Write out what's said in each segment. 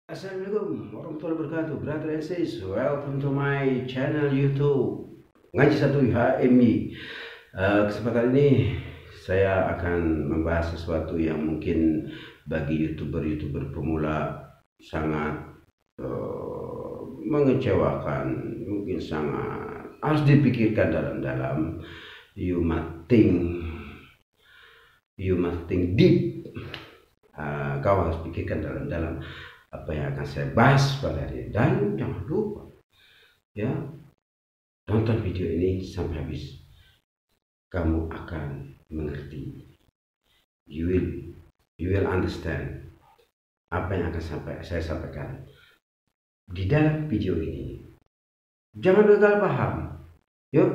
Assalamualaikum warahmatullahi wabarakatuh. Brother and sis, welcome to my channel YouTube Ngaji Satu HMI. Kesempatan ini saya akan membahas sesuatu yang mungkin bagi youtuber pemula sangat mengecewakan, mungkin sangat harus dipikirkan dalam-dalam. You must think deep. Kau harus pikirkan dalam-dalam apa yang akan saya bahas pada hari ini. Dan jangan lupa ya, tonton video ini sampai habis. Kamu akan mengerti. You will understand apa yang akan saya sampaikan di dalam video ini. Jangan gagal paham. Yuk,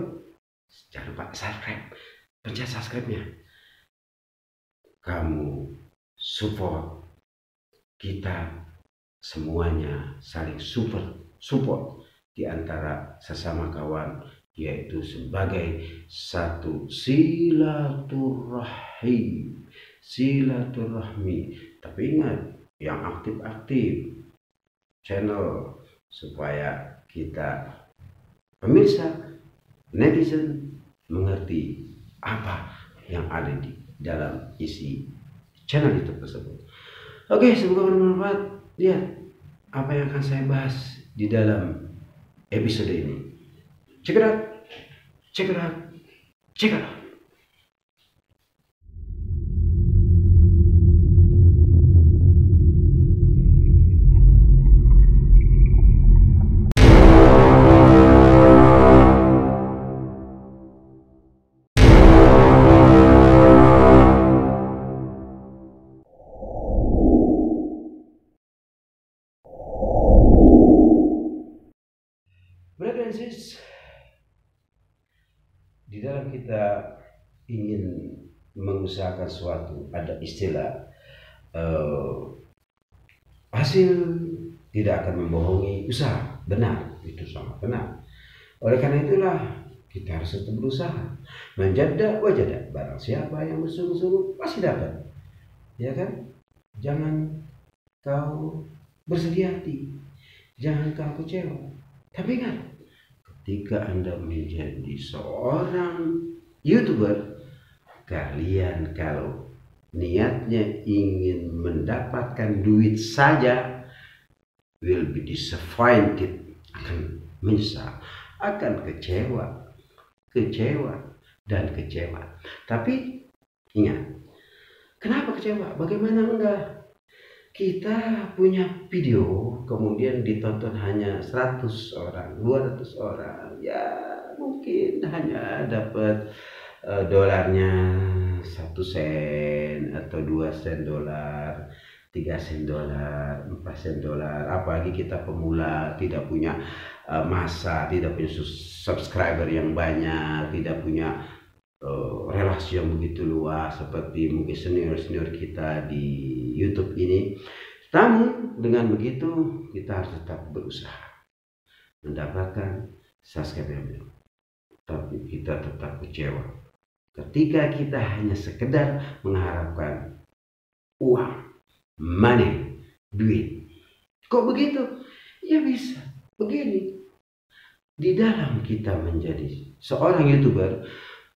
jangan lupa subscribe. Pencet subscribe-nya. Kamu support kita semuanya, saling support di antara sesama kawan, yaitu sebagai satu silaturahmi. Tapi ingat, yang aktif channel supaya kita pemirsa netizen mengerti apa yang ada di dalam isi channel YouTube tersebut. Oke, semoga bermanfaat. Lihat apa yang akan saya bahas di dalam episode ini. Check it out. Brother and sis, di dalam kita ingin mengusahakan sesuatu, ada istilah hasil tidak akan membohongi usaha. Benar, itu sangat benar. Oleh karena itulah kita harus tetap berusaha. Menjada wajada, barang siapa yang bersungguh-sungguh pasti dapat. Ya kan? Jangan kau bersedih hati, jangan kau kecewa. Tapi ingat, ketika Anda menjadi seorang YouTuber, kalian kalau niatnya ingin mendapatkan duit saja, will be disappointed, akan menyesal, akan kecewa. Tapi ingat, kenapa kecewa? Bagaimana enggak? Kita punya video kemudian ditonton hanya 100 orang, 200 orang, ya mungkin hanya dapat dolarnya 1 sen atau 2 sen dolar, 3 sen dolar, 4 sen dolar. Apalagi kita pemula, tidak punya masa, tidak punya subscriber yang banyak, tidak punya relasi yang begitu luas seperti mungkin senior kita di YouTube ini. Namun dengan begitu kita harus tetap berusaha mendapatkan subscriber, tapi kita tetap kecewa ketika kita hanya sekedar mengharapkan uang, money, duit. Kok begitu? Ya bisa begini. Di dalam kita menjadi seorang YouTuber,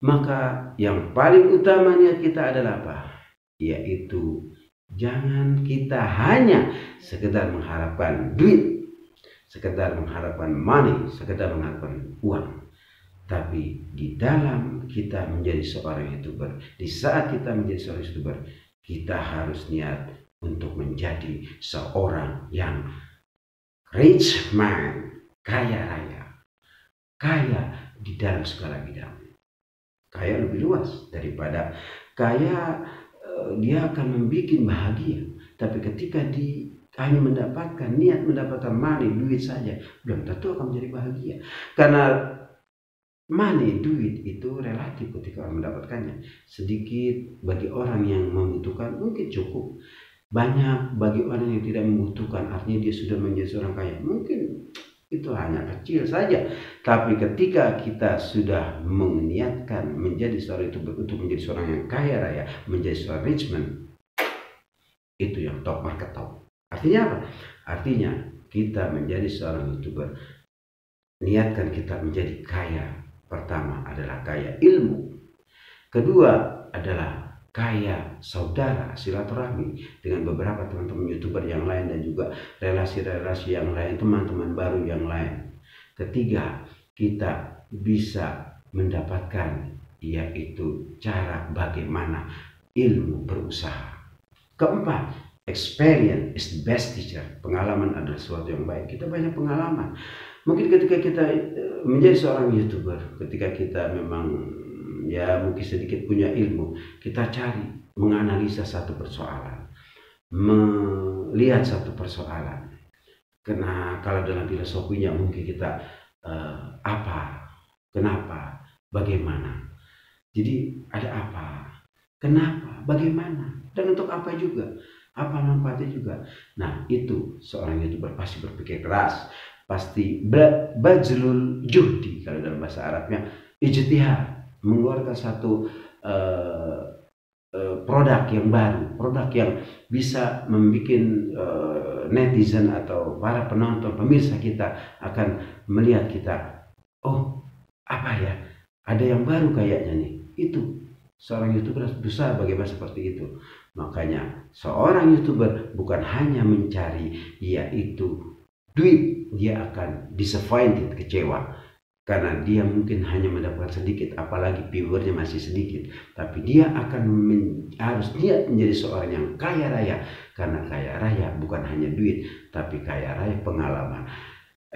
maka yang paling utama niat kita adalah apa? Yaitu jangan kita hanya sekedar mengharapkan duit, sekedar mengharapkan money, sekedar mengharapkan uang. Tapi di dalam kita menjadi seorang YouTuber, di saat kita menjadi seorang YouTuber, kita harus niat untuk menjadi seorang yang rich man, kaya raya, kaya di dalam segala bidang. Kaya lebih luas daripada kaya, dia akan membuat bahagia. Tapi ketika hanya mendapatkan niat mendapatkan money, duit saja, belum tentu akan menjadi bahagia. Karena money, duit itu relatif ketika orang mendapatkannya. Sedikit bagi orang yang membutuhkan mungkin cukup. Banyak bagi orang yang tidak membutuhkan, artinya dia sudah menjadi seorang kaya, mungkin itu hanya kecil saja. Tapi ketika kita sudah meniatkan menjadi seorang YouTuber untuk menjadi seorang yang kaya raya, menjadi seorang rich man, itu yang top market top. Artinya apa? Artinya kita menjadi seorang YouTuber, niatkan kita menjadi kaya. Pertama adalah kaya ilmu, kedua adalah kaya saudara, silaturahmi dengan beberapa teman-teman YouTuber yang lain dan juga relasi-relasi yang lain, teman-teman baru yang lain. Ketiga, kita bisa mendapatkan yaitu cara bagaimana ilmu berusaha. Keempat, experience is the best teacher. Pengalaman adalah sesuatu yang baik. Kita banyak pengalaman. Mungkin ketika kita menjadi seorang YouTuber, ketika kita memang ya mungkin sedikit punya ilmu, kita cari menganalisa satu persoalan, melihat satu persoalan. Karena kalau dalam filosofinya mungkin kita apa, kenapa, bagaimana. Jadi ada apa, kenapa, bagaimana, dan untuk apa juga, apa manfaatnya juga. Nah itu seorang YouTuber pasti berpikir keras, pasti bajlul juhdi kalau dalam bahasa Arabnya, ijtihad, mengeluarkan satu produk yang baru, produk yang bisa membuat netizen atau para penonton, pemirsa kita akan melihat kita, oh apa ya, ada yang baru kayaknya nih. Itu seorang YouTuber harus berusaha bagaimana seperti itu. Makanya seorang YouTuber bukan hanya mencari yaitu duit, dia akan disappointed, kecewa, karena dia mungkin hanya mendapatkan sedikit, apalagi viewernya masih sedikit. Tapi dia akan harus niat menjadi seorang yang kaya raya, karena kaya raya bukan hanya duit, tapi kaya raya pengalaman,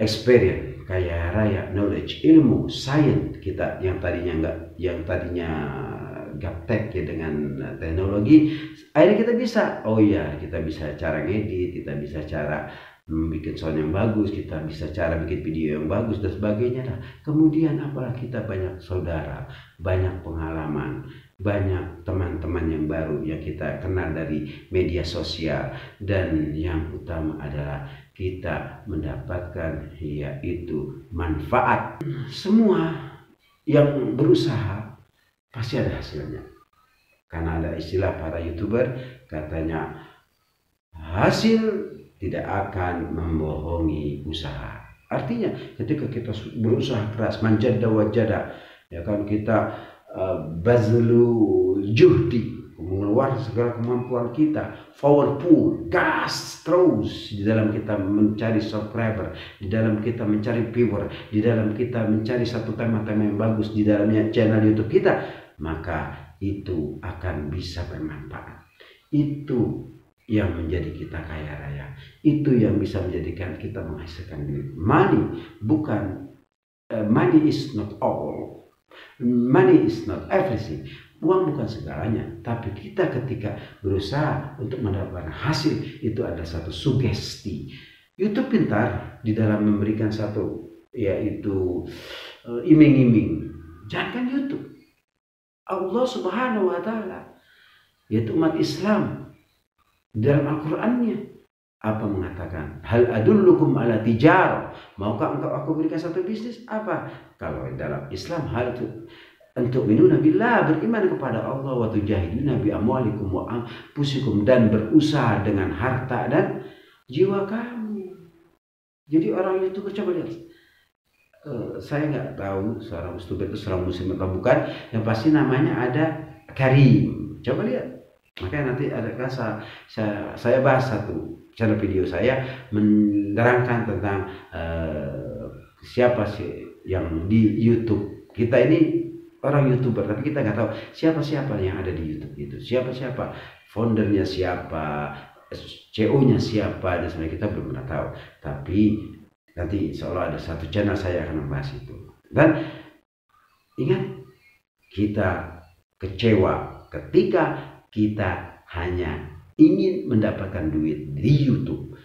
experience, kaya raya knowledge, ilmu, sains. Kita yang tadinya gaptek ya dengan teknologi, akhirnya kita bisa, oh ya kita bisa cara ngedit, kita bisa cara bikin sound yang bagus, kita bisa cara bikin video yang bagus dan sebagainya. Nah, kemudian apalah kita banyak saudara, banyak pengalaman, banyak teman-teman yang baru yang kita kenal dari media sosial, dan yang utama adalah kita mendapatkan yaitu manfaat. Semua yang berusaha pasti ada hasilnya, karena ada istilah para YouTuber katanya, hasil tidak akan membohongi usaha. Artinya ketika kita berusaha keras, manjada wajada, ya kan, kita bazlu juhdi, mengeluarkan segala kemampuan kita, powerful, gas terus di dalam kita mencari subscriber, di dalam kita mencari viewer, di dalam kita mencari satu tema-tema yang bagus di dalamnya channel YouTube kita, maka itu akan bisa bermanfaat. Itu yang menjadi kita kaya raya, itu yang bisa menjadikan kita menghasilkan duit. Money bukan money is not all, money is not everything. Uang bukan segalanya, tapi kita ketika berusaha untuk mendapatkan hasil, itu adalah satu sugesti. YouTube pintar di dalam memberikan satu yaitu iming-iming. Jangan YouTube. Allah Subhanahu wa Ta'ala, yaitu umat Islam, dalam Al-Qur'annya apa mengatakan, hal adullukum ala tijar, maukah engkau aku berikan satu bisnis? Apa? Kalau dalam Islam hal itu untuk minuna billah, beriman kepada Allah, wa tujahiduna bi amwalikum wa anfusikum, dan berusaha dengan harta dan jiwa kamu. Jadi orang YouTuber, coba lihat, saya nggak tahu seorang YouTuber itu seorang muslim atau bukan, yang pasti namanya ada Karim. Coba lihat. Makanya nanti ada saya bahas satu channel video saya menerangkan tentang siapa sih yang di YouTube. Kita ini orang YouTuber, tapi kita nggak tahu siapa-siapa yang ada di YouTube itu. Siapa-siapa, foundernya siapa, CEO-nya siapa, dan sebenarnya kita belum pernah tahu. Tapi nanti insya Allah ada satu channel saya akan membahas itu. Dan ingat, kita kecewa ketika kita hanya ingin mendapatkan duit di YouTube,